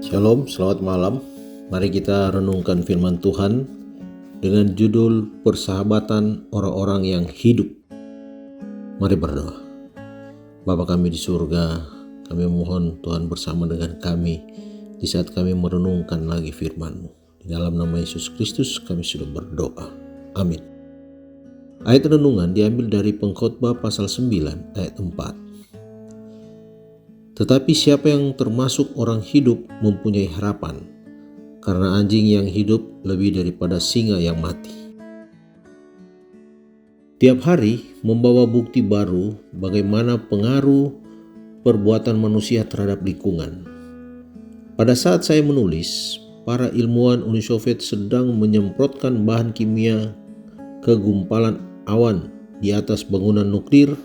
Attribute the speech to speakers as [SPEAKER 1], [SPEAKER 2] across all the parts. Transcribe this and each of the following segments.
[SPEAKER 1] Shalom, selamat malam. Mari kita renungkan firman Tuhan dengan judul Persahabatan Orang-orang yang Hidup. Mari berdoa. Bapa kami di surga, kami mohon Tuhan bersama dengan kami di saat kami merenungkan lagi firman-Mu. Di dalam nama Yesus Kristus kami sudah berdoa. Amin. Ayat renungan diambil dari Pengkhotbah pasal 9 ayat 4. Tetapi siapa yang termasuk orang hidup mempunyai harapan, karena anjing yang hidup lebih daripada singa yang mati. Tiap hari membawa bukti baru bagaimana pengaruh perbuatan manusia terhadap lingkungan. Pada saat saya menulis, para ilmuwan Uni Soviet sedang menyemprotkan bahan kimia ke gumpalan awan di atas bangunan nuklir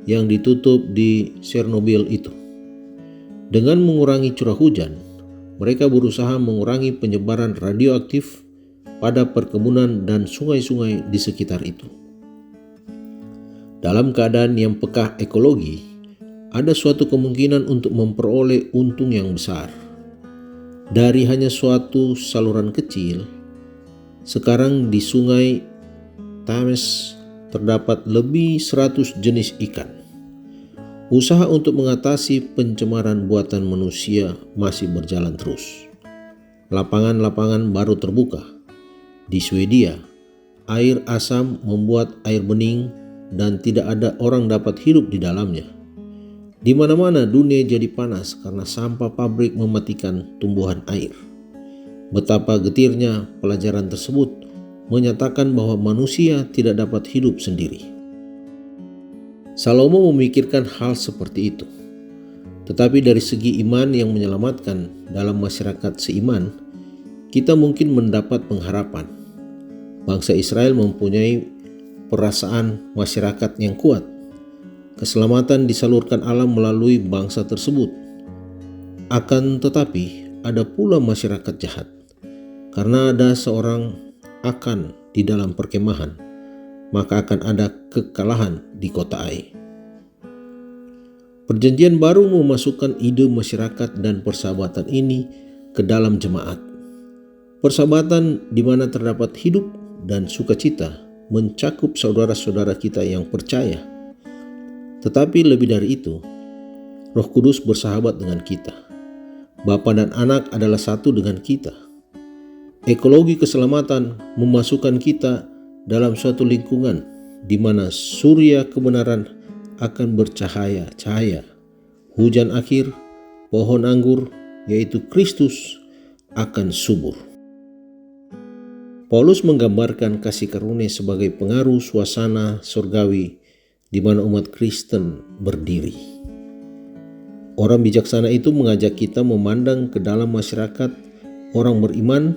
[SPEAKER 1] yang ditutup di Chernobyl itu. Dengan mengurangi curah hujan, mereka berusaha mengurangi penyebaran radioaktif pada perkebunan dan sungai-sungai di sekitar itu. Dalam keadaan yang peka ekologi, ada suatu kemungkinan untuk memperoleh untung yang besar. Dari hanya suatu saluran kecil, sekarang di sungai Thames terdapat lebih 100 jenis ikan. Usaha untuk mengatasi pencemaran buatan manusia masih berjalan terus. Lapangan-lapangan baru terbuka. Di Swedia, air asam membuat air bening dan tidak ada orang dapat hidup di dalamnya. Di mana-mana dunia jadi panas karena sampah pabrik mematikan tumbuhan air. Betapa getirnya pelajaran tersebut menyatakan bahwa manusia tidak dapat hidup sendiri. Salomo memikirkan hal seperti itu. Tetapi dari segi iman yang menyelamatkan dalam masyarakat seiman, kita mungkin mendapat pengharapan. Bangsa Israel mempunyai perasaan masyarakat yang kuat. Keselamatan disalurkan Allah melalui bangsa tersebut. Akan tetapi ada pula masyarakat jahat. Karena ada seorang akan di dalam perkemahan, maka akan ada kekalahan di kota Ai. Perjanjian baru memasukkan ide masyarakat dan persahabatan ini ke dalam jemaat. Persahabatan di mana terdapat hidup dan sukacita mencakup saudara-saudara kita yang percaya. Tetapi lebih dari itu, Roh Kudus bersahabat dengan kita. Bapa dan Anak adalah satu dengan kita. Ekologi keselamatan memasukkan kita dalam suatu lingkungan di mana surya kebenaran akan bercahaya-cahaya. Hujan akhir, pohon anggur, yaitu Kristus, akan subur. Paulus menggambarkan kasih karunia sebagai pengaruh suasana surgawi di mana umat Kristen berdiri. Orang bijaksana itu mengajak kita memandang ke dalam masyarakat orang beriman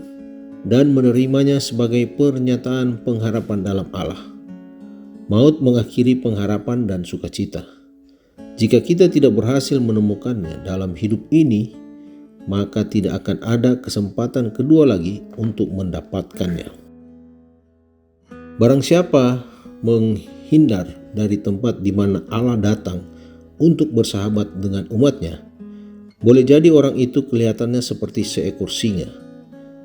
[SPEAKER 1] dan menerimanya sebagai pernyataan pengharapan dalam Allah. Maut mengakhiri pengharapan dan sukacita. Jika kita tidak berhasil menemukannya dalam hidup ini, maka tidak akan ada kesempatan kedua lagi untuk mendapatkannya. Barang siapa menghindar dari tempat di mana Allah datang untuk bersahabat dengan umatnya, boleh jadi orang itu kelihatannya seperti seekor singa,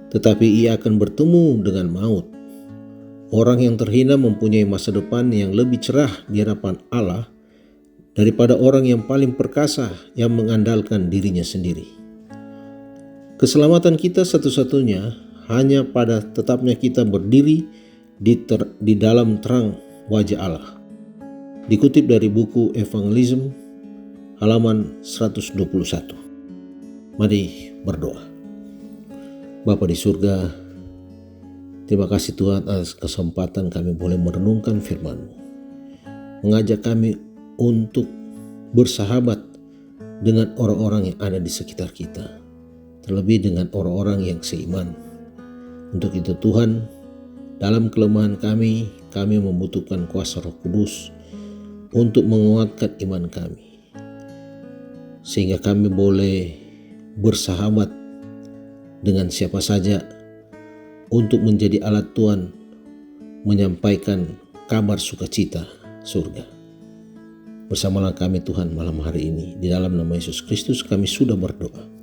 [SPEAKER 1] tetapi ia akan bertemu dengan maut. Orang yang terhina mempunyai masa depan yang lebih cerah di hadapan Allah daripada orang yang paling perkasa yang mengandalkan dirinya sendiri. Keselamatan kita satu-satunya hanya pada tetapnya kita berdiri di dalam terang wajah Allah. Dikutip dari buku Evangelism halaman 121. Mari berdoa. Bapa di surga, terima kasih Tuhan atas kesempatan kami boleh merenungkan firman-Mu. Mengajak kami untuk bersahabat dengan orang-orang yang ada di sekitar kita. Terlebih dengan orang-orang yang seiman. Untuk itu Tuhan, dalam kelemahan kami membutuhkan kuasa Roh Kudus untuk menguatkan iman kami. Sehingga kami boleh bersahabat dengan siapa saja untuk menjadi alat Tuhan menyampaikan kabar sukacita surga. Bersamalah kami Tuhan malam hari ini. Di dalam nama Yesus Kristus kami sudah berdoa.